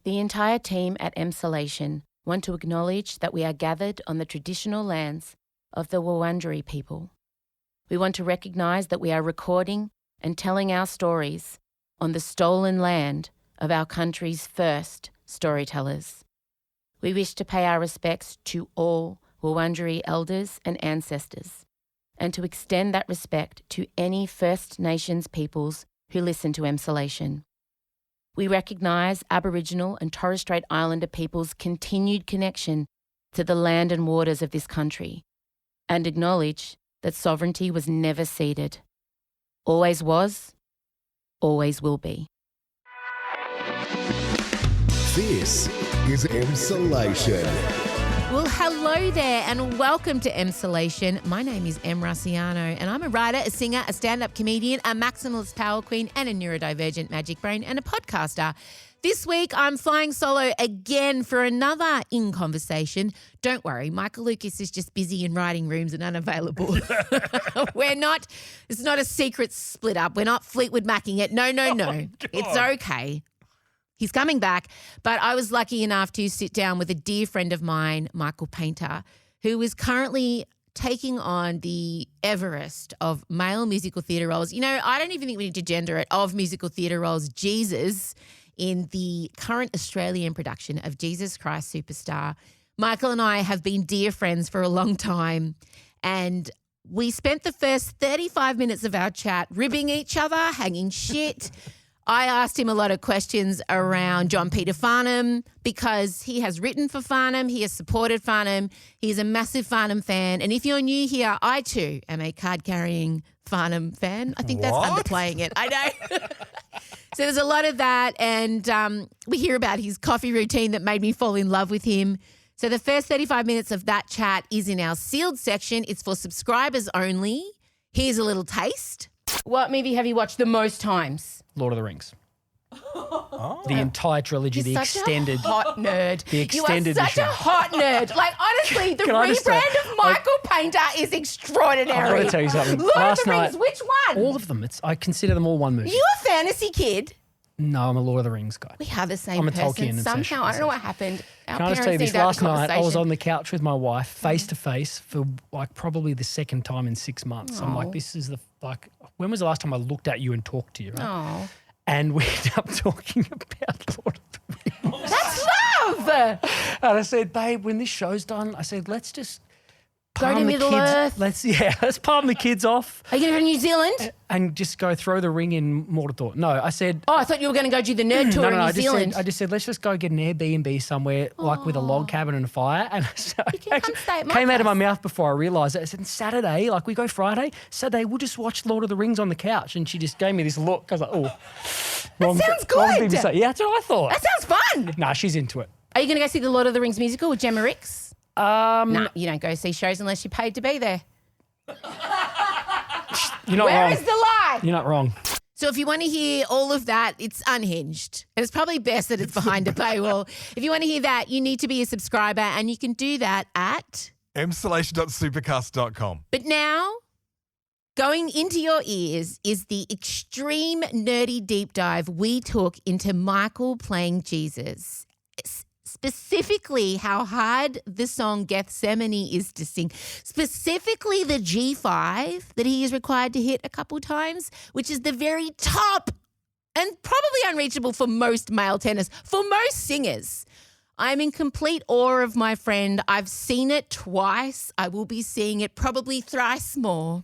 The entire team at Emsolation want to acknowledge that we are gathered on the traditional lands of the Wurundjeri people. We want to recognise that we are recording and telling our stories on the stolen land of our country's first storytellers. We wish to pay our respects to all Wurundjeri elders and ancestors, and to extend that respect to any First Nations peoples who listen to Emsolation. We recognise Aboriginal and Torres Strait Islander peoples' continued connection to the land and waters of this country, and acknowledge that sovereignty was never ceded. Always was, always will be. This is Emsolation. Well, hello there and welcome to Emsolation. My name is Em Russiano and I'm a writer, a singer, a stand-up comedian, a maximalist power queen and a neurodivergent magic brain and a podcaster. This week, I'm flying solo again for another In Conversation. Don't worry, Michael Lucas is just busy in writing rooms and unavailable. It's not a secret split up. We're not Fleetwood Macking it. No. It's okay. He's coming back, but I was lucky enough to sit down with a dear friend of mine, Michael Paynter, who is currently taking on the Everest of male musical theatre roles. You know, I don't even think we need to gender it, of musical theatre roles, Jesus, in the current Australian production of Jesus Christ Superstar. Michael and I have been dear friends for a long time, and we spent the first 35 minutes of our chat ribbing each other, hanging shit. I asked him a lot of questions around John Peter Farnham because he has written for Farnham. He has supported Farnham. He's a massive Farnham fan. And if you're new here, I too am a card-carrying Farnham fan. I think that's underplaying it. I know. So there's a lot of that. And we hear about his coffee routine that made me fall in love with him. So the first 35 minutes of that chat is in our sealed section. It's for subscribers only. Here's a little taste. What movie have you watched the most times? Lord of the Rings. The entire trilogy, the extended. A hot nerd. The extended You are such a hot nerd. Like, honestly, the rebrand of Michael Paynter is extraordinary. I've got to tell you something. Lord Last of the Rings, night, which one? all of them. I consider them all one movie. You a fantasy kid? No, I'm a Lord of the Rings guy. We are the same I'm a person. Tolkien Somehow, I don't know what happened. Our Can I just parents tell you this? need to have a Last night, I was conversation. on the couch with my wife, face to face, for like probably the second time in 6 months. I'm like, this is when was the last time I looked at you and talked to you? Right? Oh. And we ended up talking about Lord of the Rings. That's love! And I said, babe, when this show's done, I said, let's just Go to palm the Middle kids. Earth. Let's palm the kids off Are you going to go to New Zealand? and just go throw the ring in Mortarthorpe. No, I said, Oh, I thought you were going to go do the nerd tour in New Zealand. I just said, let's just go get an Airbnb somewhere, like with a log cabin and a fire. And so You can come stay at my came out of my place. mouth before I realised it. I said, Saturday, like we go Friday, Saturday, we'll just watch Lord of the Rings on the couch. And she just gave me this look. I was like, oh. sounds wrong thing good. to say. Yeah, that's what I thought. That sounds fun. Nah, she's into it. Are you going to go see the Lord of the Rings musical with Gemma Ricks? No, you don't go see shows unless you're paid to be there. You're not Where wrong. is the lie? You're not wrong. So if you want to hear all of that, it's unhinged. And it's probably best that it's behind a paywall. If you want to hear that, you need to be a subscriber, and you can do that at emsolation.supercast.com. But now, going into your ears is the extreme nerdy deep dive we took into Michael playing Jesus. Specifically, how hard the song Gethsemane is to sing. Specifically, the G5 that he is required to hit a couple times, which is the very top and probably unreachable for most male tenors, for most singers. I'm in complete awe of my friend. I've seen it twice. I will be seeing it probably thrice more.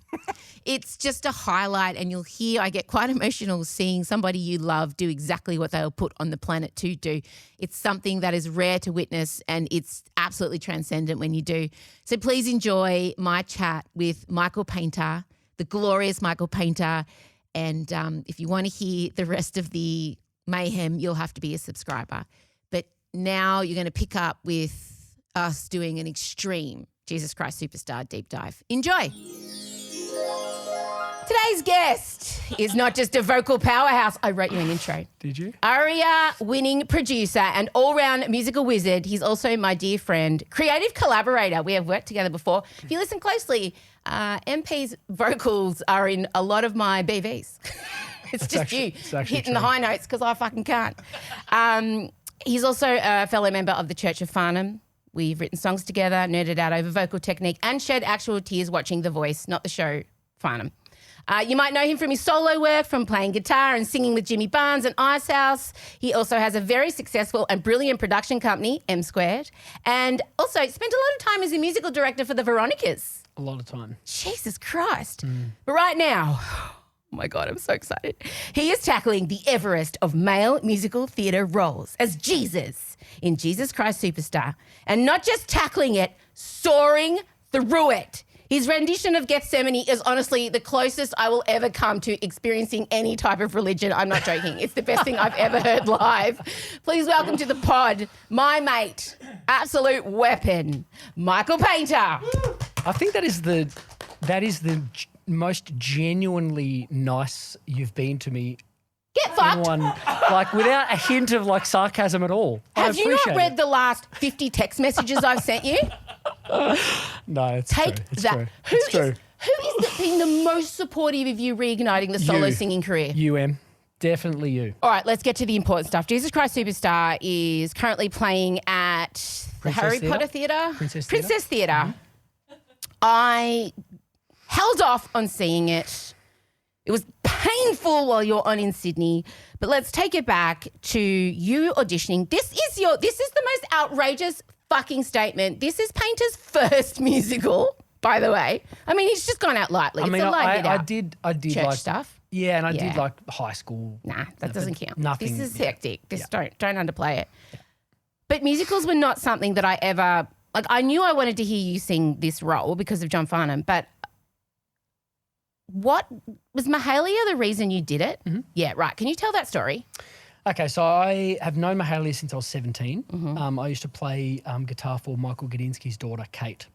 It's just a highlight, and you'll hear I get quite emotional seeing somebody you love do exactly what they'll put on the planet to do. It's something that is rare to witness, and it's absolutely transcendent when you do. So please enjoy my chat with Michael Paynter, the glorious Michael Paynter. And if you want to hear the rest of the mayhem, you'll have to be a subscriber. But now you're going to pick up with us doing an extreme Jesus Christ Superstar deep dive. Enjoy. Today's guest is not just a vocal powerhouse. I wrote you an intro. Did you? ARIA-winning producer and all-round musical wizard. He's also my dear friend, creative collaborator. We have worked together before. If you listen closely, MP's vocals are in a lot of my BVs. It's just you hitting the high notes because I fucking can't. He's also a fellow member of the Church of Farnham. We've written songs together, nerded out over vocal technique, and shed actual tears watching The Voice, not the show, Farnham. You might know him from his solo work, from playing guitar and singing with Jimmy Barnes and Ice House. He also has a very successful and brilliant production company, M2, and also spent a lot of time as a musical director for the Veronicas. A lot of time. Jesus Christ. But right now, oh my God, I'm so excited. He is tackling the Everest of male musical theatre roles as Jesus in Jesus Christ Superstar. And not just tackling it, soaring through it. His rendition of Gethsemane is honestly the closest I will ever come to experiencing any type of religion. I'm not joking. It's the best thing I've ever heard live. Please welcome to the pod, my mate, absolute weapon, Michael Paynter. I think that is the most genuinely nice you've been to me. Get fucked. Anyone, like without a hint of like sarcasm at all. Have you not read the last 50 text messages I've sent you? No, it's Take true. It's that. true. Who It's true. is being the most supportive of you reigniting the solo singing career? You, Em. Definitely you. All right, let's get to the important stuff. Jesus Christ Superstar is currently playing at the Harry Potter Theatre. Princess Theatre. Mm-hmm. I held off on seeing it. It was painful while you're on in Sydney, but let's take it back to you auditioning. This is the most outrageous fucking statement. This is Paynter's first musical, by the way. I mean, he's just gone out lightly. I mean, I did church like stuff. Yeah, and I Yeah. did like high school. Nah, that doesn't count. Nothing. This is yeah. hectic. Don't underplay it. But musicals were not something that I ever like. I knew I wanted to hear you sing this role because of John Farnham, but what was Mahalia the reason you did it? Mm-hmm. Yeah, right. Can you tell that story? Okay, so I have known Mahalia since I was 17. Mm-hmm. I used to play guitar for Michael Gudinski's daughter, Kate.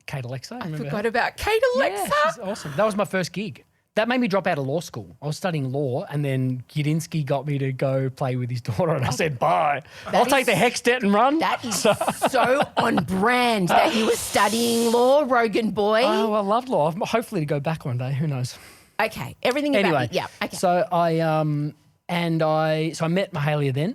Kate Alexa. I forgot about Kate Alexa. Yeah, she's awesome. That was my first gig. That made me drop out of law school. I was studying law, and then Gudinski got me to go play with his daughter, and I said, bye. I'll take the Hextet and run. That is so on brand that you were studying law, Rogan boy. Oh, I love law. Hopefully to go back one day. Who knows? Okay, everything about Anyway, it. Yeah, okay. So I met Mahalia then,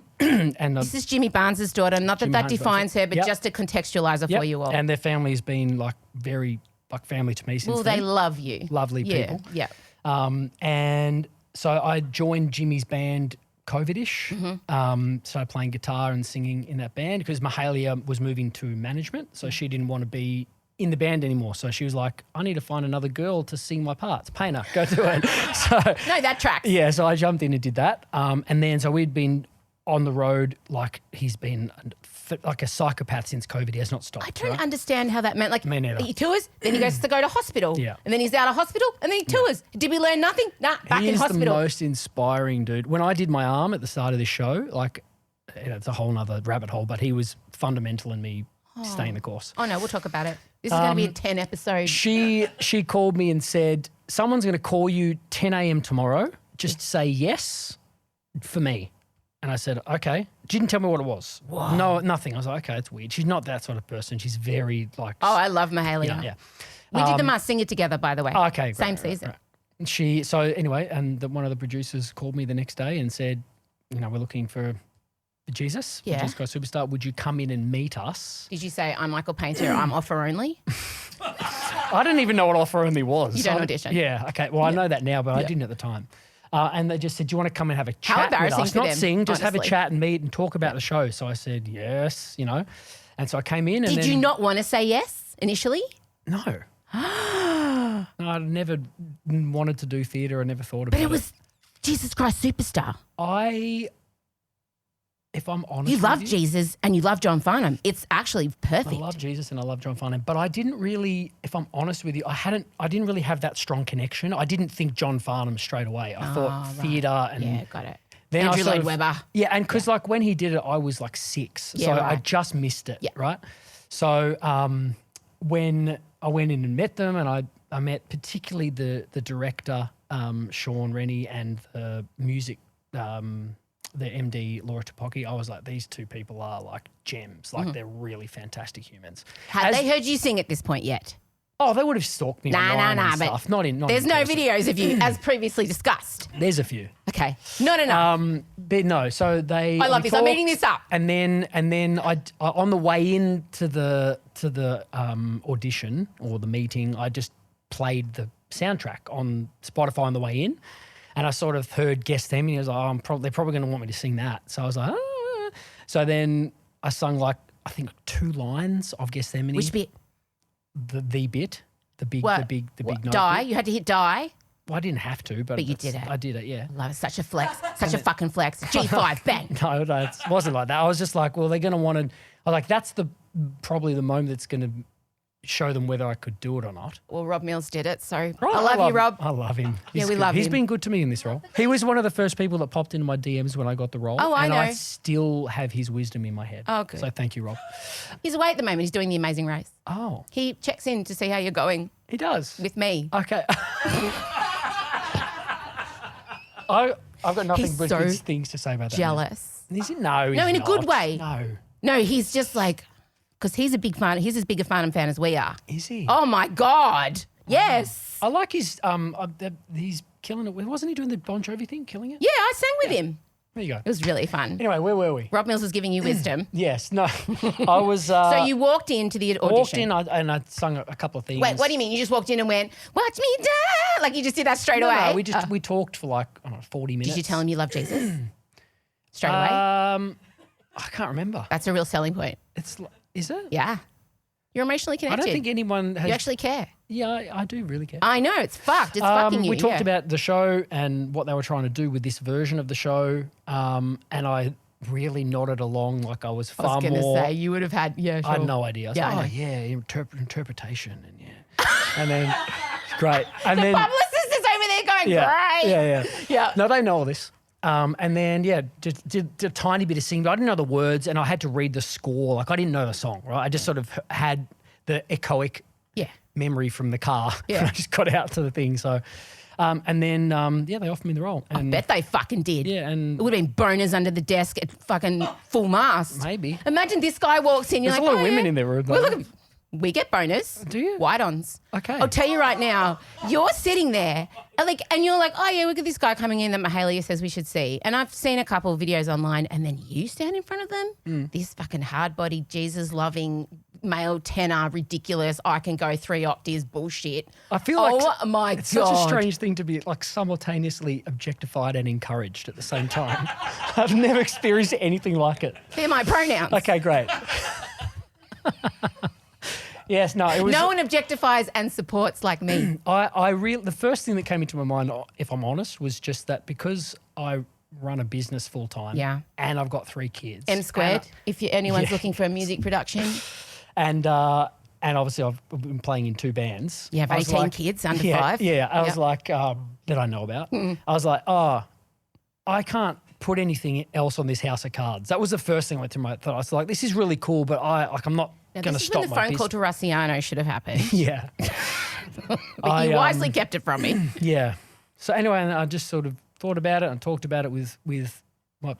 and This is Jimmy Barnes' daughter. Not that Jimmy that Barnes' defines her, but Yep. just a contextualizer for you all. And their family's been like very like family to me since Well, then. they love you. Lovely people. Yeah. And so I joined Jimmy's band COVID-ish. Mm-hmm. Started playing guitar and singing in that band because Mahalia was moving to management, so she didn't want to be in the band anymore. So she was like, I need to find another girl to sing my parts. Paynter, go do it. So No, that tracks. yeah, so I jumped in and did that. And then so we'd been on the road, like he's been like a psychopath since COVID. He has not stopped. I don't right? understand how that meant. Like, Me neither. he tours, then he goes to go to hospital. Yeah. And then he's out of hospital, and then he tours. Did we learn nothing? Nah, back He in is hospital. the most inspiring dude. When I did my arm at the start of this show, like it's a whole nother rabbit hole, but he was fundamental in me staying the course. Oh, no, we'll talk about it. This is going to be a 10 episode. She called me and said, someone's going to call you 10 a.m. tomorrow. Just say yes for me. And I said, okay. Didn't tell me what it was. Whoa. No, nothing. I was like, okay, it's weird. She's not that sort of person. She's very like. Oh, I love Mahalia. yeah. We did the Must Sing It together, by the way. Okay, Same great, season. right. So anyway, and one of the producers called me the next day and said, we're looking for Jesus, Yeah. Jesus Christ Superstar. Would you come in and meet us? Did you say, I'm Michael Paynter, I'm offer only? I didn't even know what offer only was. You don't I- audition. Yeah, okay. Well, I know that now, but I didn't at the time. And they just said, do you want to come and have a chat with embarrassing us? for Not them, sing, just have a honestly. chat and meet and talk about the show. So I said, yes, And so I came in and Did then... you not want to say yes initially? No. No, I never wanted to do theatre. I never thought about But it was Jesus Christ Superstar. If I'm honest You with love Jesus and you love John Farnham. It's actually perfect. I love Jesus and I love John Farnham, but I didn't really, if I'm honest with you, I didn't really have that strong connection. I didn't think John Farnham straight away. I thought theatre and Yeah, got it. then Andrew I sort Lloyd of- Webber. Yeah, and because like when he did it, I was like 6, Yeah, so I right. just missed it. Yeah. Right. So when I went in and met them, and I met particularly the director Sean Rennie and the music. The MD, Laura Topoki, I was like, these two people are like gems. Like they're really fantastic humans. Have they heard you sing at this point yet? Oh, they would have stalked me online and stuff. Not in there's in no person. videos of you, as previously discussed. There's a few. Okay. Not enough. But no, so they. I love we this. I'm talked, eating this up. And then I on the way in to the audition or the meeting, I just played the soundtrack on Spotify on the way in, and I sort of heard Gethsemane. And I was like, oh, they're probably going to want me to sing that. So I was like, ah. So then I sung like I think 2 lines of Gethsemane. Which bit? The bit, the big note. Die. You had to hit die. Well, I didn't have to, but you did it. I did it, yeah. Love it. Such a flex. Such a fucking flex. G5, bang. No, it wasn't like that. I was just like, well, they're going to want to. I was like, that's probably the moment that's going to show them whether I could do it or not. Well, Rob Mills did it, so Right, I love you, Rob. I love him. Yeah, we good. love He's him. been good to me in this role. He was one of the first people that popped into my DMs when I got the role. Oh, I and know. I still have his wisdom in my head. Oh, good. So thank you, Rob. He's away at the moment. He's doing The Amazing Race. Oh, He checks in to see how you're going he does. with me. Okay. I've got nothing He's but so good things to say about that. Jealous. Is he? No, No, he's in a good not. way. No. No, he's just like, because he's a big fan. He's as big a Farnham fan as we are. Is he? Oh my God. Yes. I like his. He's killing it. Wasn't he doing the Bon Jovi thing, killing it? Yeah, I sang with him. There you go. It was really fun. Anyway, where were we? Rob Mills was giving you wisdom. Yes, no, I was. So you walked into the audition. walked in and I sung a couple of things. Wait, what do you mean? You just walked in and went, "Watch me die," like you just did that straight away? No, we talked for like 40 minutes. Did you tell him you love Jesus straight away? I can't remember. That's a real selling point. Is it? Yeah, you're emotionally I connected. don't think anyone has. You actually care. Yeah, I do really care. I know it's fucked. It's fucking you. We talked yeah. about the show and what they were trying to do with this version of the show, and I really nodded along like I was far I was going to more. say you would have had. Yeah, sure. I had no idea. I was Yeah, I like, know. oh yeah, interpretation and yeah, and then great, and The then publicist is over there going, yeah, "Great." yeah. Yeah. No, they know all this. And then just did a tiny bit of singing, but I didn't know the words, and I had to read the score. Like I didn't know the song, right? I just sort of had the echoic Yeah. memory from the car. Yeah. I just got out to the thing. So, and then they offered me the role. I And bet they fucking did. yeah, and It would have been boners under the desk at fucking full mast. maybe Imagine this guy walks in. You're there's like, a lot of "Oh, women yeah." in the room. Well, though. look, we get bonus. Do you? White-ons. Okay. I'll tell you right now, you're sitting there and you're like, oh yeah, look at this guy coming in that Mahalia says we should see. And I've seen a couple of videos online and then you stand in front of them, this fucking hard-bodied, Jesus-loving, male tenor, ridiculous, I can go 3 octaves bullshit. I feel like oh my it's God. such a strange thing to be like simultaneously objectified and encouraged at the same time. I've never experienced anything like it. They're my pronouns. Okay, great. Yes, no, it was. No one objectifies and supports like me. The first thing that came into my mind, if I'm honest, was just that because I run a business full time. Yeah. And I've got 3 kids. M squared, if anyone's Yeah. looking for a music production. And obviously I've been playing in 2 bands. You have I was 18 like- kids under yeah, 5. Yeah, I was Yep. like, that I know about. I was like, oh, I can't put anything else on this house of cards. That was the first thing I went through my thought. I was like, this is really cool, but I'm not Now, going to this is stop when the my phone call business. to Russiano should have happened. Yeah. But you wisely kept it from me. Yeah. So anyway, I just sort of thought about it and talked about it with my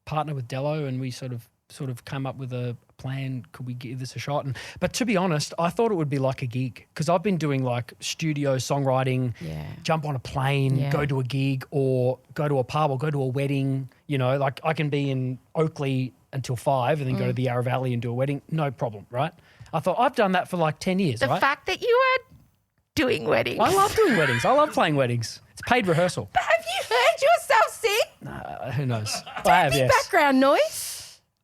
partner, with Dello, and we sort of came up with a plan. Could we give this a shot? But to be honest, I thought it would be like a gig because I've been doing like studio songwriting, Yeah. jump on a plane, Yeah. go to a gig or go to a pub or go to a wedding. You know, like I can be in Oakley until 5 and then go to the Yarra Valley and do a wedding. No problem, right? I thought I've done that for like 10 years, The right? fact that you are doing weddings. I love doing weddings. I love playing weddings. It's paid rehearsal. Have you heard yourself sing? Who knows? I have, The yes. background noise.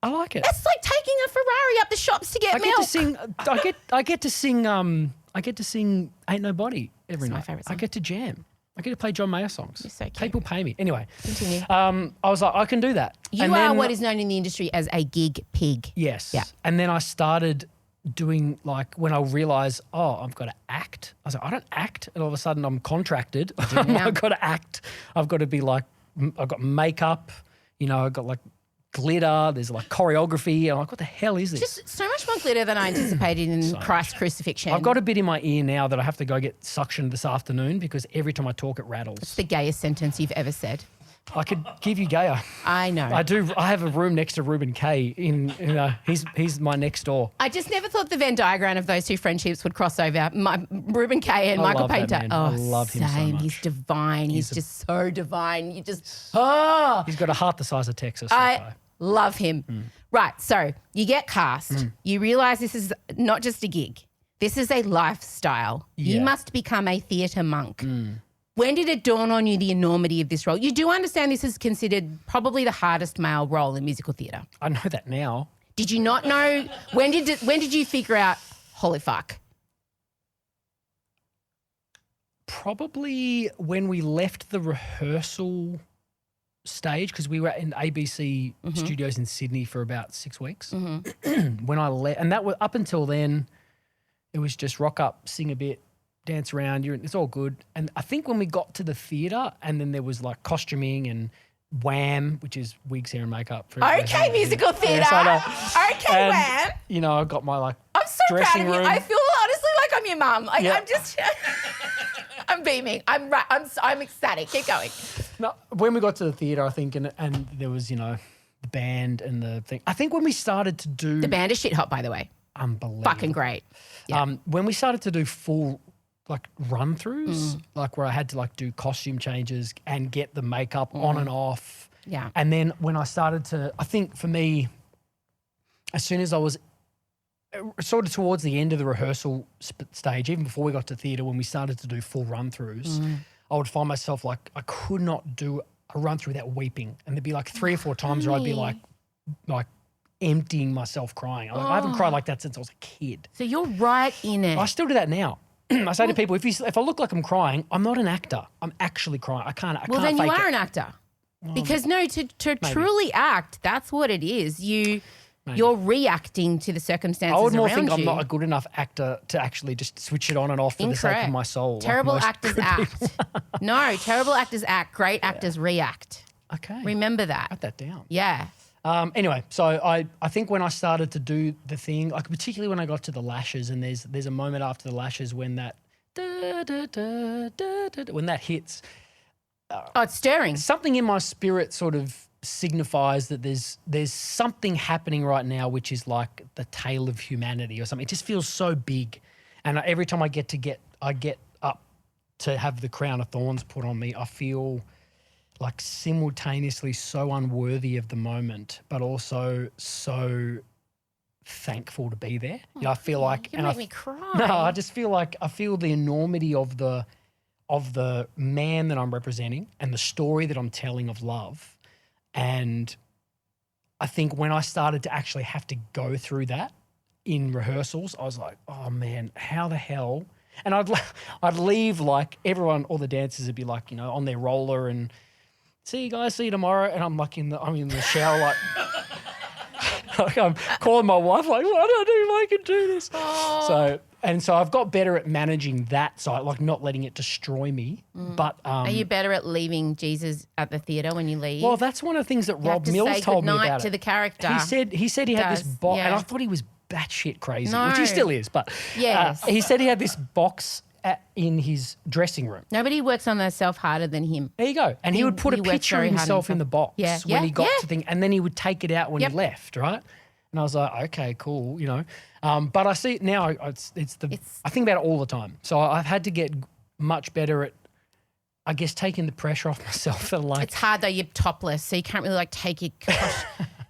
I like it. That's like taking a Ferrari up the shops to get I milk. get to sing. I get to sing. I get to sing "Ain't Nobody" every It's my night. favourite I song. get to jam. I get to play John Mayer songs. You're so cute. People pay me anyway. Continue. I was like, I can do that. You And are then- what is known in the industry as a gig pig. Yes. Yeah. And then I started doing like when I realised, I've got to act. I was like, I don't act, and all of a sudden I'm contracted. Yeah. I've got to act. I've got to be like, I've got makeup. You know, I've got like glitter. There's like choreography. I'm like, what the hell is this? Just so much more glitter than I anticipated in Christ's crucifixion. I've got a bit in my ear now that I have to go get suctioned this afternoon because every time I talk, it rattles. the gayest sentence you've ever said. I could give you Gaia. I know. I do. I have a room next to Ruben K. He's my next door. I just never thought the Venn diagram of those two friendships would cross over. Ruben K and Michael love that Paynter. man. Oh, I love him so much. He's divine. He's just so divine. You just He's got a heart the size of Texas. that I guy. love him. Right. So you get cast. You realise this is not just a gig. This is a lifestyle. You Yeah. must become a theatre monk. When did it dawn on you the enormity of this role? You do understand this is considered probably the hardest male role in musical theatre. I know that now. Did you not know? When did you figure out, holy fuck? Probably when we left the rehearsal stage, because we were in ABC studios in Sydney for about 6 weeks. When I left, and that was up until then, it was just rock up, sing a bit, dance around. It's all good. And I think when we got to the theatre, and then there was like costuming and wham, which is wigs, hair, and makeup. Okay, musical theatre. Yes, I know. Okay, And, wham. You know, I got my like I'm so proud dressing of you. room. I feel honestly like I'm your mum. Like Yeah. I'm just, I'm beaming. I'm ecstatic. Keep going. No, when we got to the theatre, I think, and there was, the band and the thing. I think when we started to do The band is shit hot, by the way. unbelievable. Fucking great. Yeah. When we started to do full like run throughs, like where I had to like do costume changes and get the makeup on and off. Yeah. And then when I started to, I think for me, as soon as I was sort of towards the end of the rehearsal stage, even before we got to theatre, when we started to do full run throughs, I would find myself like I could not do a run through without weeping. And there'd be like 3 or 4 times where I'd be like emptying myself crying. I haven't cried like that since I was a kid. So you're right in it. I still do that now. I say to people, if I look like I'm crying, I'm not an actor. I'm actually crying. I can't Well, then fake you are it. an actor. Because to truly act, that's what it is. You're reacting to the circumstances I would more around think you. I'm not a good enough actor to actually just switch it on and off for the sake Incorrect. of my soul. like Terrible most actors good act. people. No, terrible actors act. Great actors react. Okay. Remember that. Write that down. Yeah. Anyway, so I think when I started to do the thing, like particularly when I got to the lashes, and there's a moment after the lashes when that when that hits, Oh, it's stirring. something in my spirit sort of signifies that there's something happening right now, which is like the tale of humanity or something. It just feels so big, and every time I get up to have the crown of thorns put on me, I feel like simultaneously so unworthy of the moment, but also so thankful to be there. I feel like You make me cry. No, I just feel like I feel the enormity of the man that I'm representing and the story that I'm telling of love. And I think when I started to actually have to go through that in rehearsals, I was like, oh man, how the hell? And I'd leave like everyone, all the dancers would be like, on their roller and see you guys, see you tomorrow. And I'm like I'm in the shower like, like I'm calling my wife like, what do I do if I can do this? So I've got better at managing that side, like not letting it destroy me. But Are you better at leaving Jesus at the theatre when you leave? well, that's one of the things that You have Rob to Mills say told me goodnight about to it. the character. He said he had this Does, box, and yeah. I thought he was batshit crazy, No. which he still is. But Yes. he said he had this box in his dressing room. Nobody works on themselves harder than him. There you go. And he would put a he works picture very of hard on himself in the box Yeah, when he got yeah. to thing, and then he would take it out when Yep. he left, right? And I was like, okay, cool, But I see it now. I think about it all the time. So I've had to get much better at, I guess, taking the pressure off myself. And like, It's hard though, you're topless, so you can't really like take your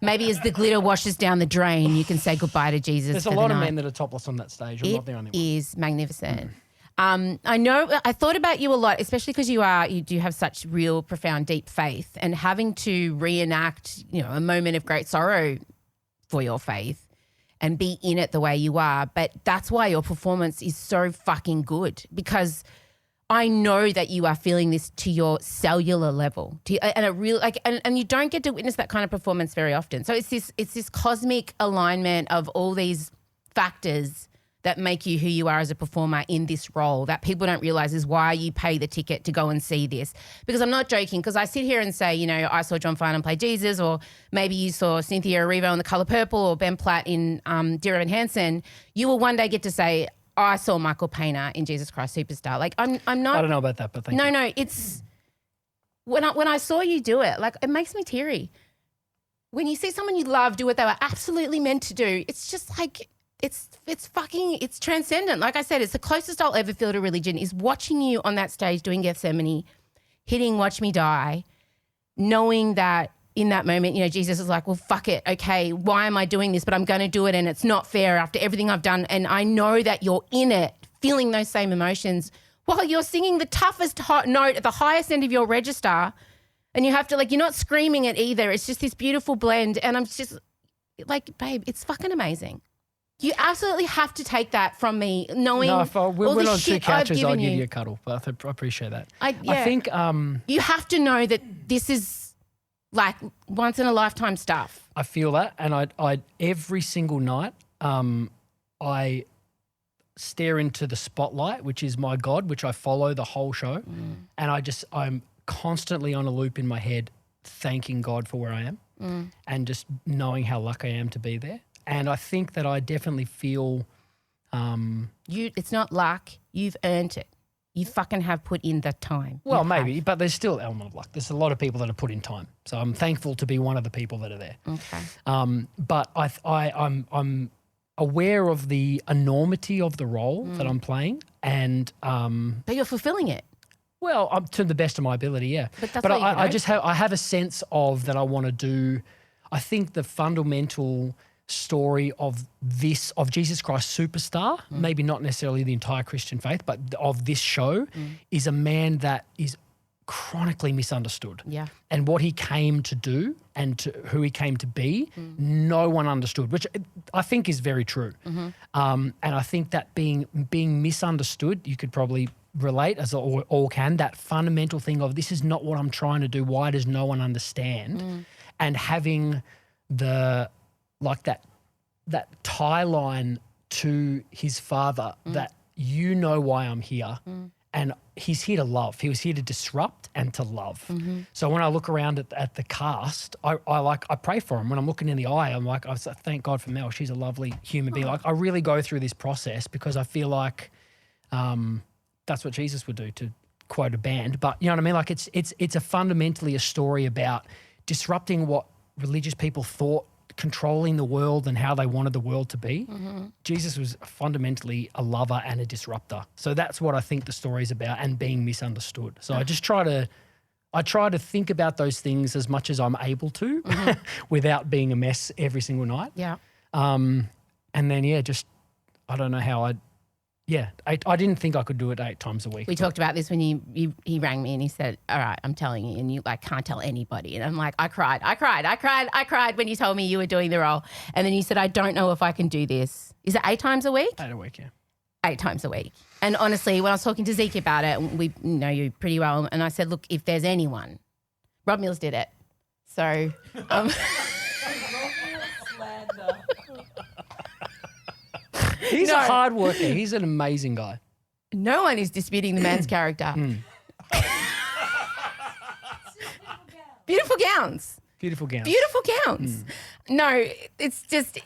maybe as the glitter washes down the drain, you can say goodbye to Jesus. there's a for lot the of night. men that are topless on that stage. I'm not the only one. It is magnificent. I know I thought about you a lot, especially because you do have such real, profound, deep faith, and having to reenact, a moment of great sorrow for your faith and be in it the way you are. But that's why your performance is so fucking good, because I know that you are feeling this to your cellular level, and it really and you don't get to witness that kind of performance very often. So it's this cosmic alignment of all these factors that make you who you are as a performer in this role that people don't realize is why you pay the ticket to go and see this. Because I'm not joking, because I sit here and say, I saw John Farnham play Jesus, or maybe you saw Cynthia Erivo in The Colour Purple, or Ben Platt in Dear Evan Hansen. You will one day get to say, I saw Michael Paynter in Jesus Christ Superstar. Like I'm not. I don't know about that, but thank you. No, it's when I saw you do it, like it makes me teary. When you see someone you love do what they were absolutely meant to do, it's just like it's transcendent. Like I said, it's the closest I'll ever feel to religion is watching you on that stage doing Gethsemane, hitting Watch Me Die, knowing that in that moment, Jesus is like, well, fuck it. Okay, why am I doing this? But I'm going to do it and it's not fair after everything I've done. And I know that you're in it, feeling those same emotions while you're singing the toughest note at the highest end of your register. And you have to you're not screaming it either. It's just this beautiful blend. And I'm just like, babe, it's fucking amazing. You absolutely have to take that from me, knowing if we're all the on two shit couches, I've I'll given give you a cuddle. But I appreciate that. I think you have to know that this is like once in a lifetime stuff. I feel that, and I every single night, I stare into the spotlight, which is my God, which I follow the whole show, and I'm constantly on a loop in my head, thanking God for where I am, and just knowing how lucky I am to be there. And I think that I definitely feel it's not luck. You've earned it. You fucking have put in the time. Well, maybe, but there's still an element of luck. There's a lot of people that have put in time. So I'm thankful to be one of the people that are there. Okay. But I'm aware of the enormity of the role that I'm playing, and But you're fulfilling it. well, to the best of my ability, yeah. But that's But what you I know. just have a sense of that I want to do. I think the fundamental story of Jesus Christ Superstar, maybe not necessarily the entire Christian faith, but of this show, is a man that is chronically misunderstood. Yeah. And what he came to do and who he came to be, no one understood, which I think is very true. And I think that being misunderstood, you could probably relate, as all can, that fundamental thing of this is not what I'm trying to do. Why does no one understand? And having that tie line to his father that you know why I'm here, and he's here to love. He was here to disrupt and to love. So when I look around at the cast, I pray for him. When I'm looking in the eye, I'm like, I thank God for Mel. She's a lovely human being. Like I really go through this process because I feel like that's what Jesus would do, to quote a band. But you know what I mean? Like it's fundamentally a story about disrupting what religious people thought, controlling the world and how they wanted the world to be. Jesus was fundamentally a lover and a disruptor. So that's what I think the story is about, and being misunderstood. So I just try to think about those things as much as I'm able to without being a mess every single night. Yeah. And then, just I don't know how I didn't think I could do it 8 times a week. We talked about this when he rang me and he said, all right, I'm telling you, and you can't tell anybody. And I'm like, I cried when you told me you were doing the role. And then you said, I don't know if I can do this. Is it 8 times a week? 8 a week, yeah. 8 times a week. And honestly, when I was talking to Zeke about it, we know you pretty well, and I said, look, if there's anyone, Rob Mills did it. So He's a hard worker. He's an amazing guy. no one is disputing the man's character. Beautiful gowns. Beautiful gowns. Beautiful gowns. No, it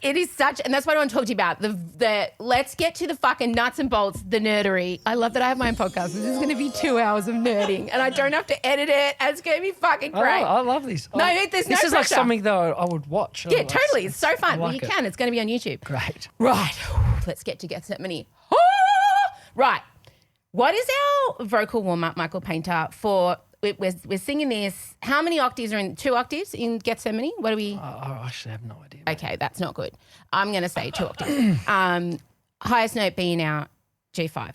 is such, and that's what I want to talk to you about. The let's get to the fucking nuts and bolts, the nerdery. I love that I have my own podcast. This is going to be 2 hours of nerding, and I don't have to edit it. And it's going to be fucking great. I love these. No, there's no This is like pressure. something that I would watch. Yeah, totally. It's so fun. Well, like you it. can. It's going to be on YouTube. Great. Right. Let's get to Gethsemane. Right. What is our vocal warm-up, Michael Paynter, for... We're singing this. How many octaves are in? 2 octaves in Gethsemane? What do we... I actually have no idea. Okay, that's not good. I'm going to say 2 octaves. Highest note being our G5.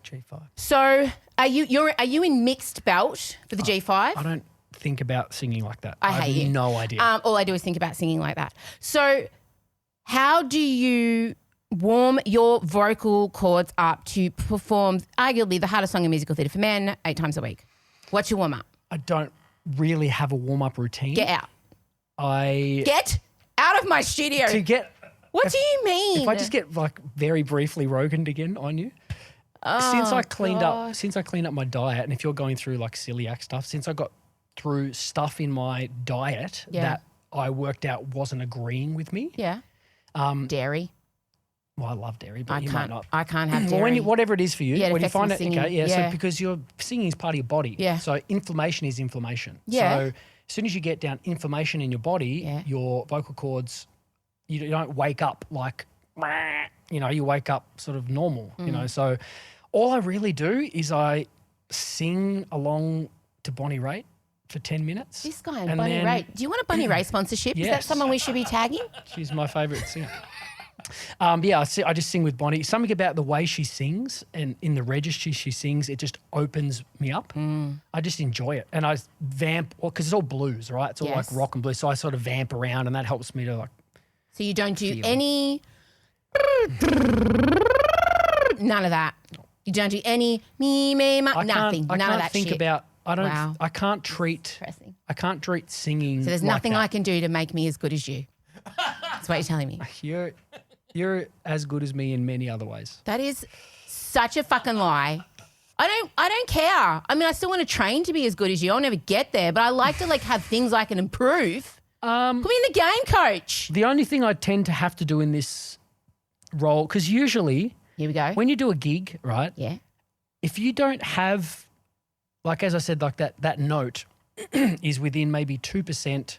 G5. So are you in mixed belt for the G5? I don't think about singing like that. I hate have you. no idea. All I do is think about singing like that. So how do you warm your vocal cords up to perform arguably the hardest song in musical theatre for men 8 times a week? What's your warm-up? I don't really have a warm-up routine. Get out. Get out of my studio. What do you mean? If I just get like very briefly Rogan'd again on you. Since I cleaned up my diet, and if you're going through like celiac stuff, since I got through stuff in my diet that I worked out wasn't agreeing with me. Yeah. Dairy. Well, I love dairy, but you might not. I can't have dairy. Well, when whatever it is for you, Yeah, it when you affects find my it, singing. okay, Yeah. so because your singing is part of your body. Yeah. So inflammation is inflammation. Yeah. So as soon as you get down inflammation in your body, Yeah. your vocal cords, you don't wake up like, you wake up sort of normal, So all I really do is I sing along to Bonnie Raitt for 10 minutes. This guy and Bonnie Raitt. Do you want a Bonnie Raitt sponsorship? Is that Yes. someone we should be tagging? She's my favourite singer. I just sing with Bonnie. Something about the way she sings and in the register she sings, it just opens me up. I just enjoy it. And I vamp, because it's all blues, right? It's all Yes. like rock and blues. So I sort of vamp around and that helps me to like. So you don't do any, none of that. You don't do any nothing. None of that think shit. about, Wow. I can't treat Depressing. singing. So there's like nothing that. I can do to make me as good as you. That's what you're telling me. You're as good as me in many other ways. That is such a fucking lie. I don't care. I mean, I still want to train to be as good as you. I'll never get there, but I like to have things I can improve. Put me in the game, coach. The only thing I tend to have to do in this role, because usually Here we go. when you do a gig, right? Yeah. If you don't have, like as I said, like that note is within maybe 2%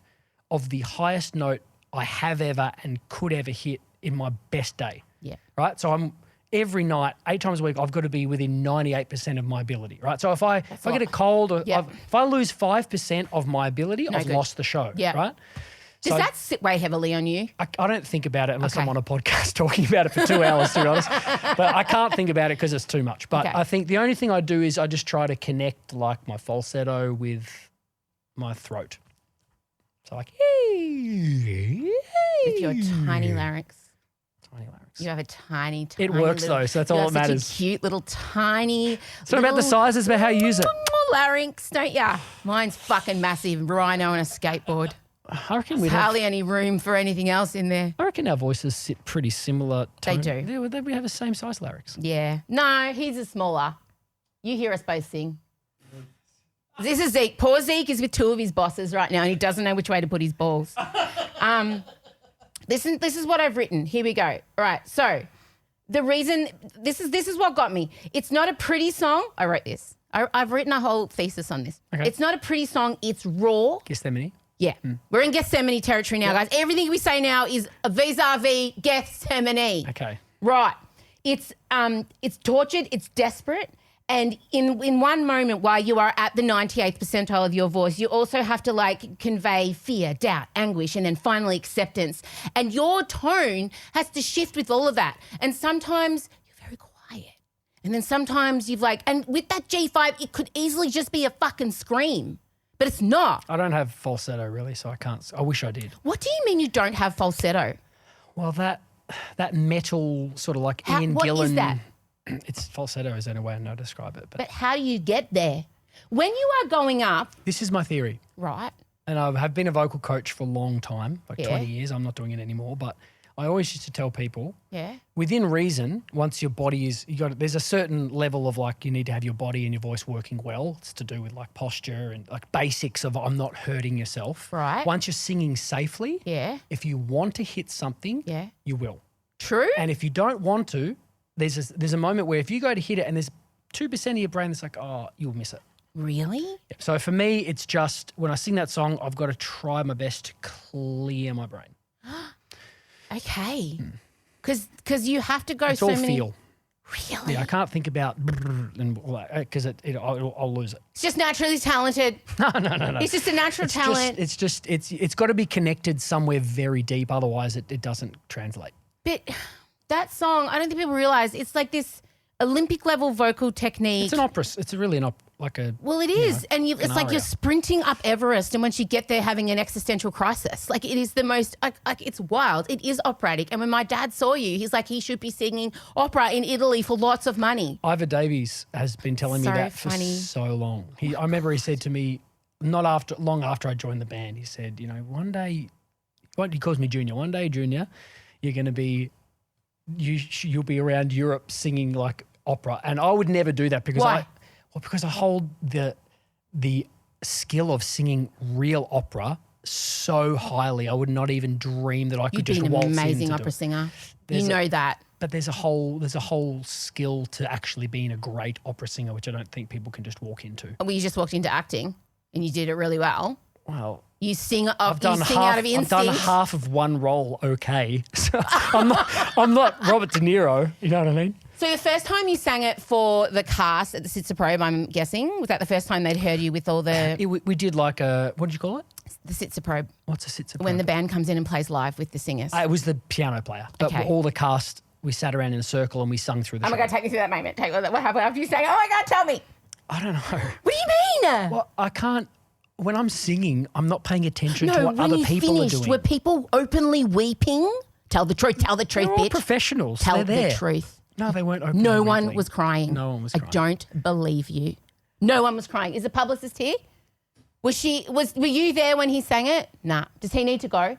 of the highest note I have ever and could ever hit in my best day. Yeah. Right? So I'm every night, 8 times a week, I've got to be within 98% of my ability, right? So if I get a cold or Yeah. if I lose 5% of my ability, I've good. lost the show, Yeah. right? Does So that sit weigh heavily on you? I don't think about it unless Okay. I'm on a podcast talking about it for 2 hours, to be honest. But I can't think about it because it's too much. But Okay. I think the only thing I do is I just try to connect like my falsetto with my throat. So like, With your tiny larynx. tiny larynx. You have a tiny It works little, though, so that's you all have that such matters. a cute little tiny. It's not about the size, it's about how you use it. Larynx, don't ya? Mine's fucking massive. Rhino on a skateboard. I reckon There's hardly any room for anything else in there. I reckon our voices sit pretty similar. They tone. do. We have the same size larynx. Yeah. No, his is smaller. You hear us both sing. This is Zeke. Poor Zeke is with 2 of his bosses right now and he doesn't know which way to put his balls. This is what I've written. Here we go. All right. So the reason, this is what got me. It's not a pretty song. I wrote this. I've written a whole thesis on this. Okay. It's not a pretty song. It's raw. Gethsemane. Yeah. We're in Gethsemane territory now, guys. Everything we say now is vis-a-vis Gethsemane. Okay. Right. It's tortured, it's desperate. And in one moment while you are at the 98th percentile of your voice, you also have to convey fear, doubt, anguish, and then finally acceptance. And your tone has to shift with all of that. And sometimes you're very quiet. And then sometimes and with that G5, it could easily just be a fucking scream. But it's not. I don't have falsetto really, so I can't. I wish I did. What do you mean you don't have falsetto? Well, that metal sort of like Ian what Gillan. is that? It's falsetto is the only way I know to describe it. But But how do you get there? When you are going up, this is my theory. right? And I have been a vocal coach for a long time, like Yeah. 20 years. I'm not doing it anymore. But I always used to tell people, Yeah. within reason, once your body is, there's a certain level of you need to have your body and your voice working well. It's to do with posture and basics of I'm not hurting yourself. Right. Once you're singing safely, Yeah. if you want to hit something, Yeah. you will. True? And if you don't want to, there's a moment where if you go to hit it and there's 2% of your brain that's like, oh, you'll miss it. Really? So for me, it's just when I sing that song, I've got to try my best to clear my brain. Okay. Because you have to go It's so all many. feel. Really? Yeah, I can't think about and all that because I'll lose it. It's just naturally talented. No. It's just a natural talent. It's got to be connected somewhere very deep. Otherwise, it doesn't translate. But that song, I don't think people realize it's like this Olympic level vocal technique. It's an opera. It's really Well, it is. And it's like aria. you're sprinting up Everest and once you get there having an existential crisis. It is the most, it's wild. It is operatic. And when my dad saw you, he's like, he should be singing opera in Italy for lots of money. Ivor Davies has been telling me So that funny. for so long. I remember he said to me, long after I joined the band, he said, one day, he calls me Junior. One day, Junior, you're going to be, you'll be around Europe singing opera. And I would never do that because Why? because I hold the skill of singing real opera so highly. I would not even dream that I could You'd just be an waltz in amazing to do opera it. singer. There's you know that. But there's a whole skill to actually being a great opera singer, which I don't think people can just walk into. Well, you just walked into acting and you did it really well. Well, You sing, out of I've instinct. done half of one role okay. So I'm not Robert De Niro, you know what I mean? So the first time you sang it for the cast at the Sitzer Probe, I'm guessing, was that the first time they'd heard you with all the... We did like a, what did you call it? The Sitzer Probe. What's a Sitzer When the band comes in and plays live with the singers. It was the piano player. But Okay. all the cast, we sat around in a circle and we sung through the Oh my show. God, take me through that moment. What happened after you sang? Oh my God, tell me. I don't know. What do you mean? Well, I can't, when I'm singing, I'm not paying attention to what when other you people finished, are doing. were people openly weeping? Tell the truth, They're all bitch. professionals. Tell They're there. the truth. No, they weren't open. No one was crying. No one was crying. I don't believe you. No one was crying. Is the publicist here? Were you there when he sang it? Nah. Does he need to go?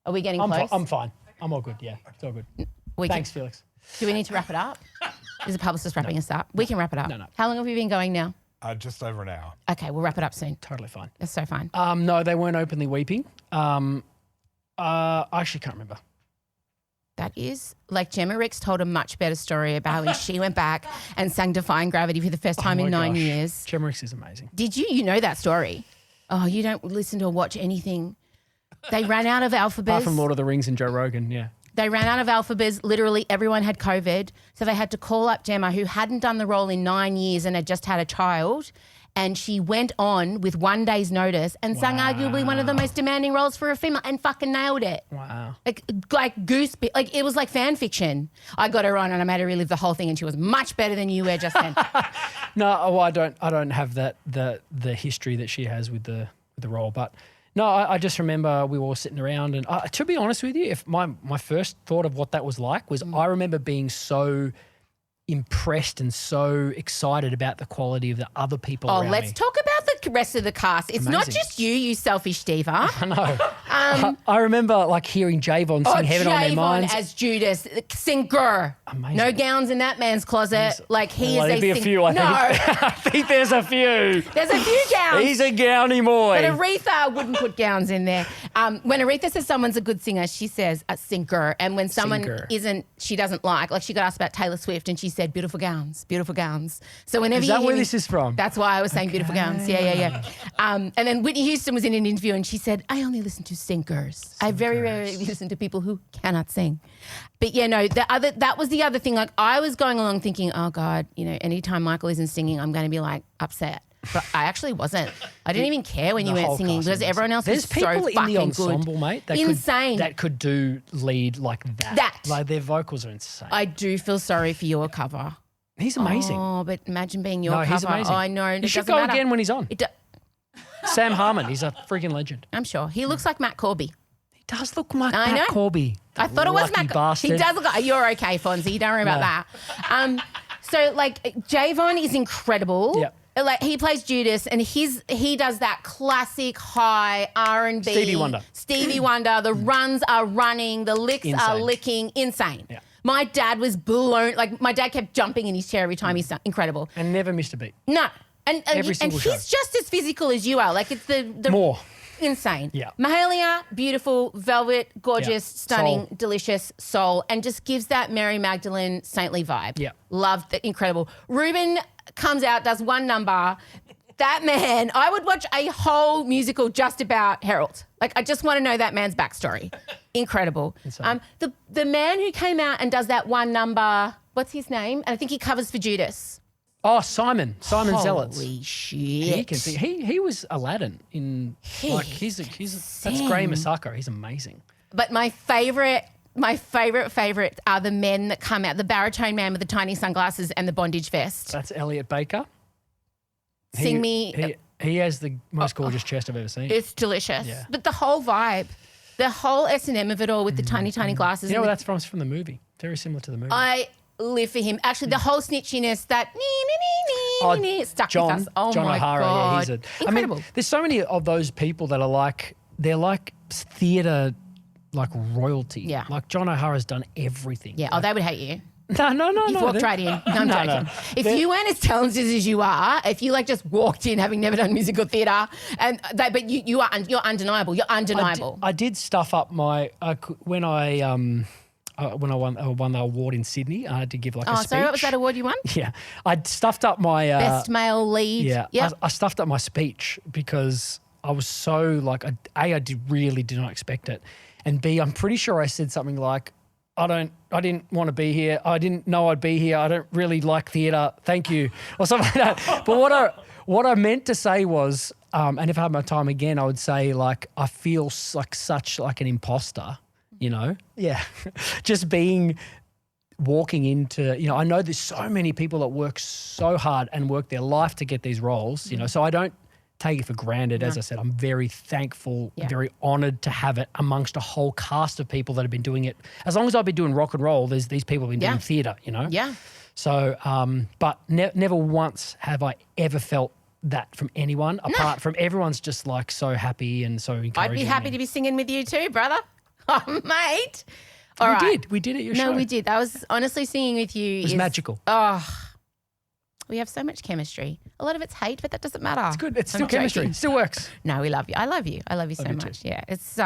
Are we getting close? I'm fine. I'm all good. Yeah, it's all good. Thanks, Felix. Do we need to wrap it up? Is the publicist wrapping us up? We can wrap it up. No. How long have we been going now? Just over an hour. Okay, we'll wrap it up soon. Totally fine. That's so fine. No, they weren't openly weeping. I actually can't remember. That is, like Gemma Ricks told a much better story about when she went back and sang Defying Gravity for the first time Oh in my 9 gosh. years. Gemma Ricks is amazing. Did you? You know that story? Oh, you don't listen to or watch anything. They ran out of alphabets. Apart from Lord of the Rings and Joe Rogan, yeah. They ran out of alphabets. Literally everyone had COVID. So they had to call up Gemma, who hadn't done the role in 9 years and had just had a child. And she went on with 1 day's notice and sang arguably one of the most demanding roles for a female and fucking nailed it. Wow. Like goose, like it was like fan fiction. I got her on and I made her relive the whole thing and she was much better than you were just then. No, I don't have that the history that she has with the role. But no, I just remember we were all sitting around and to be honest with you, if my first thought of what that was like was I remember being so impressed and so excited about the quality of the other people around Let's me. talk about the rest of the cast. It's not Amazing. just you selfish diva. I know. I remember like hearing Javon sing Heaven on Their Javon Minds. as Judas, SING-GER. Amazing. No gowns in that man's closet. Like he Well, is there'd be a few, I think. I think there's a few. There's a few gowns. He's a gowny boy. But Aretha wouldn't put gowns in there. When Aretha says someone's a good singer, she says a SING-GER. And when someone SING-GER. she doesn't like she got asked about Taylor Swift and she said beautiful gowns, beautiful gowns. So whenever Is you that hear where me- this is from? That's why I was saying beautiful gowns. Yeah. And then Whitney Houston was in an interview and she said, I only listen to singers. I very rarely listen to people who cannot sing. But yeah, no, that was the other thing. Like I was going along thinking, oh God, anytime Michael isn't singing, I'm going to be like upset. But I actually wasn't. I didn't even care when you The weren't whole singing cast because is everyone else There's was people so in fucking the ensemble, good. mate. Insane. That could do lead like that. Like their vocals are insane. I do feel sorry for your cover. He's amazing. Oh, but imagine being your No, cover. he's amazing. Oh, I know. You should go again when he's on. Sam Harmon, he's a freaking legend. I'm sure. He looks like Matt Corby. He does look like I Matt know. Corby. I thought it was Lucky Matt. bastard. He does look like, you're okay, Fonzie. Don't worry about that. So like Javon is incredible. Yep. Like he plays Judas and he does that classic high R&B. Stevie Wonder. Stevie Wonder. The runs are running. The licks are Insane. licking. Insane. Yeah. My dad was blown. Like my dad kept jumping in his chair every time he sang. Incredible. And never missed a beat. No. And Every single he's show. just as physical as you are. Like it's the More. insane. Yeah. Mahalia, beautiful, velvet, gorgeous, Yeah. stunning, Soul. delicious soul, and just gives that Mary Magdalene saintly vibe. Yeah. Loved that, incredible. Ruben comes out, does one number. That man, I would watch a whole musical just about Harold. Like, I just want to know that man's backstory. Incredible. Insane. The man who came out and does that one number, what's his name? And I think he covers for Judas. Oh, Simon Zealots. Holy shit. He can sing. He was Aladdin in like he's that's Graham Masako. He's amazing. But my favorite are the men that come out, the baritone man with the tiny sunglasses and the bondage vest. That's Elliot Baker. Sing me. He has the most gorgeous chest I've ever seen. It's delicious. Yeah. But the whole vibe, the whole S&M of it all with the tiny glasses. You know and where that's from? It's from the movie. Very similar to the movie. I live for him. Actually, the whole snitchiness, that stuck John, with us. Oh John my O'Hara, God. yeah, he's Incredible. I mean, there's so many of those people that are like they're like theatre like royalty. Yeah. Like John O'Hara's done everything. Yeah, Like, they would hate you. No. You've walked right in. No, I'm No, joking. no. If you weren't as talented as you are, if you like just walked in having never done musical theatre, but you're undeniable. You're undeniable. I did stuff up my when I when I won the award in Sydney. I had to give like a speech. So what was that award you won? Yeah. I stuffed up my... Best male lead. Yeah. Yep. I stuffed up my speech because I was so like, I really did not expect it. And B, I'm pretty sure I said something like, I didn't want to be here. I didn't know I'd be here. I don't really like theatre. Thank you. Or something like that. But what I meant to say was, and if I had my time again, I would say like, I feel like such like an imposter, you know? Yeah. Just walking into, you know, I know there's so many people that work so hard and work their life to get these roles, you know, so I don't take it for granted. As I said, I'm very thankful, very honoured to have it amongst a whole cast of people that have been doing it. As long as I've been doing rock and roll, there's these people have been doing theatre, you know? Yeah. So, but never once have I ever felt that from anyone, apart from everyone's just like so happy and so encouraging. I'd be happy to be singing with you too, brother. Oh, mate. We did at your show. No, we did. That was honestly singing with you. It was magical. Oh, we have so much chemistry. A lot of it's hate, but that doesn't matter. It's good. It's still I'm chemistry. joking. It still works. No, we love you. I love you. I love you so you much. too. Yeah, it's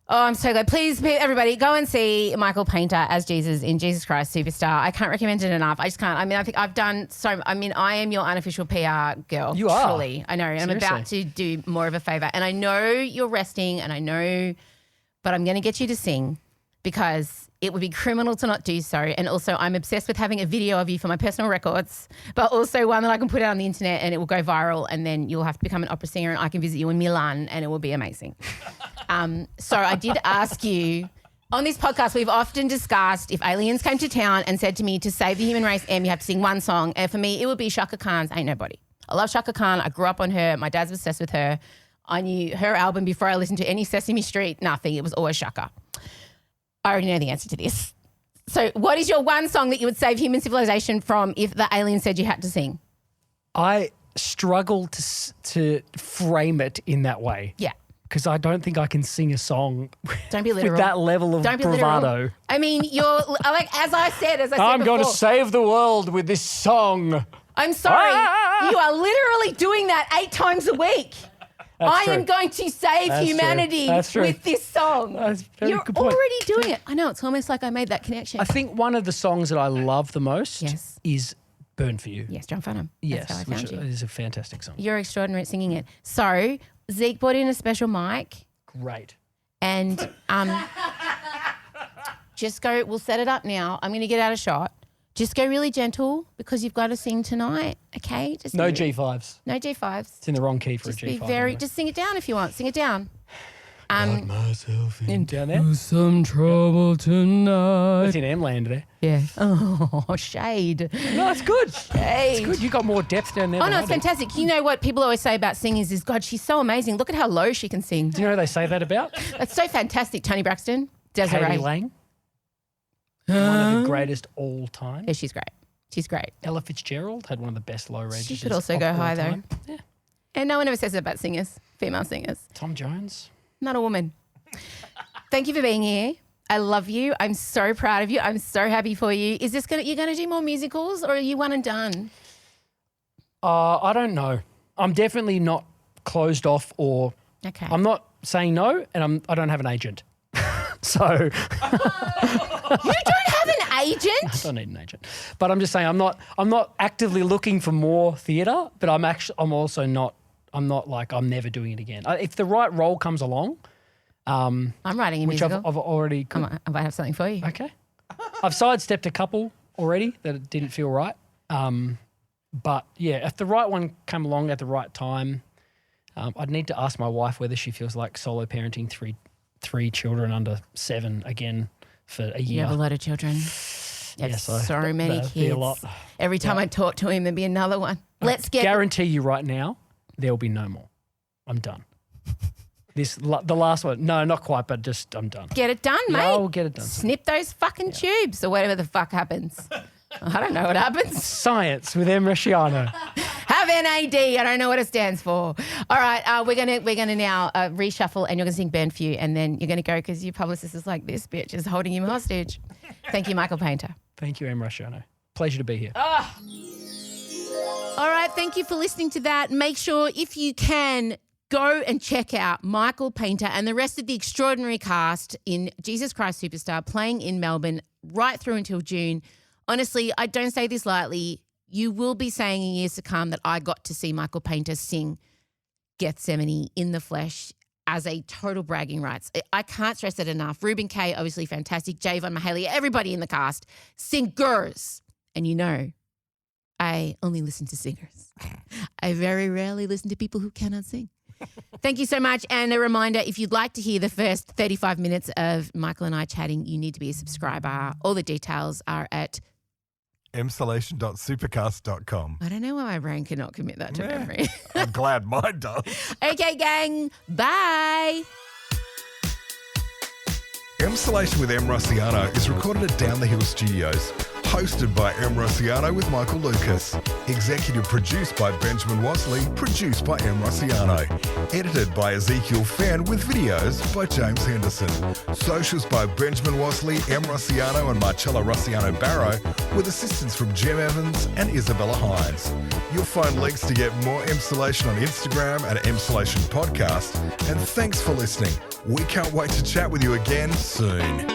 Oh, I'm so glad. Please, everybody, go and see Michael Paynter as Jesus in Jesus Christ Superstar. I can't recommend it enough. I just can't. I mean, I think I've done so. I mean, I am your unofficial PR girl. You are. Truly. I know. And I'm about to do more of a favour. And I know you're resting and I know, but I'm going to get you to sing because it would be criminal to not do so. And also I'm obsessed with having a video of you for my personal records, but also one that I can put out on the internet and it will go viral and then you'll have to become an opera singer and I can visit you in Milan and it will be amazing. So I did ask you, on this podcast, we've often discussed if aliens came to town and said to me, to save the human race, you have to sing one song. And for me, it would be Shaka Khan's Ain't Nobody. I love Shaka Khan. I grew up on her. My dad's obsessed with her. I knew her album before I listened to any Sesame Street, nothing. It was always Shaka. I already know the answer to this. So what is your one song that you would save human civilization from if the alien said you had to sing? I struggle to frame it in that way. Yeah. Because I don't think I can sing a song Don't be literal. with that level of Don't be bravado. literal. I mean, you're like, as I said I'm before, going to save the world with this song. I'm sorry. Ah! You are literally doing that 8 times a week. I am going to save humanity with this song. That's a very You're good point. already doing it. I know. It's almost like I made that connection. I think one of the songs that I love the most is Burn For You. Yes, John Farnham. Yes, That's how I which found you. is a fantastic song. You're extraordinary at singing it. So Zeke brought in a special mic. Great. And just go, we'll set it up now. I'm going to get out a shot. Just go really gentle because you've got to sing tonight, okay? Just No G5s. No G5s. It's in the wrong key for Just a G5. be very, just sing it down if you want. Sing it down. Myself in down there. Some trouble tonight. It's in M land there. Yeah. Oh, shade. No, it's good. Shade. It's good. You got more depth down there. Oh, than no, I it's do. fantastic. You know what people always say about singers is, God, she's so amazing. Look at how low she can sing. Do you know who they say that about? That's so fantastic. Tony Braxton, Desiree. Katie Lang. One of the greatest all time. Yeah, she's great. She's great. Ella Fitzgerald had one of the best low ranges. She could also go of all high, though. time. Yeah. And no one ever says that about singers, female singers. Tom Jones. Not a woman. Thank you for being here. I love you. I'm so proud of you. I'm so happy for you. Is this you're going to do more musicals or are you one and done? I don't know. I'm definitely not closed off or Okay. I'm not saying no and I don't have an agent. So You don't have an agent? I don't need an agent. But I'm just saying I'm not actively looking for more theatre, but I'm never doing it again. If the right role comes along, I'm writing a which musical. I've already I might have something for you. Okay. I've sidestepped a couple already that it didn't feel right. But yeah, if the right one came along at the right time, I'd need to ask my wife whether she feels like solo parenting three children under 7 again for a year. You have a lot of children. You have so many that'd be kids. a lot. Every time I talk to him, there'd be another one. Let's get Guarantee you right now, there will be no more. I'm done. The last one. No, not quite, but just I'm done. Get it done, mate. Yeah, I'll get it done. Snip those fucking tubes or whatever the fuck happens. I don't know what happens. Science with Em Rasciano. Have NAD. I don't know what it stands for. All right, we're gonna now reshuffle, and you're gonna sing "Burn For You," and then you're gonna go because your publicist is like, this bitch is holding him hostage. Thank you, Michael Paynter. Thank you, Em Rasciano. Pleasure to be here. All right, thank you for listening to that. Make sure if you can Go and check out Michael Paynter and the rest of the extraordinary cast in Jesus Christ Superstar playing in Melbourne right through until June. Honestly, I don't say this lightly. You will be saying in years to come that I got to see Michael Paynter sing Gethsemane in the flesh as a total bragging rights. I can't stress it enough. Ruben K, obviously fantastic. Javon, Mahalia, everybody in the cast. SING-GERs. And you know, I only listen to singers. I very rarely listen to people who cannot sing. Thank you so much. And a reminder, if you'd like to hear the first 35 minutes of Michael and I chatting, you need to be a subscriber. All the details are at emsolation.supercast.com. I don't know why my brain cannot commit that to memory. I'm glad mine does. Okay, gang. Bye. Emsolation with M. Rossiano is recorded at Down the Hill Studios. Hosted by M. Rossiano with Michael Lucas. Executive produced by Benjamin Wasley. Produced by M. Rossiano. Edited by Ezekiel Fenn with videos by James Henderson. Socials by Benjamin Wasley, M. Rossiano and Marcella Rossiano Barrow with assistance from Jim Evans and Isabella Hines. You'll find links to get more Emsolation on Instagram at Emsolation Podcast. And thanks for listening. We can't wait to chat with you again soon.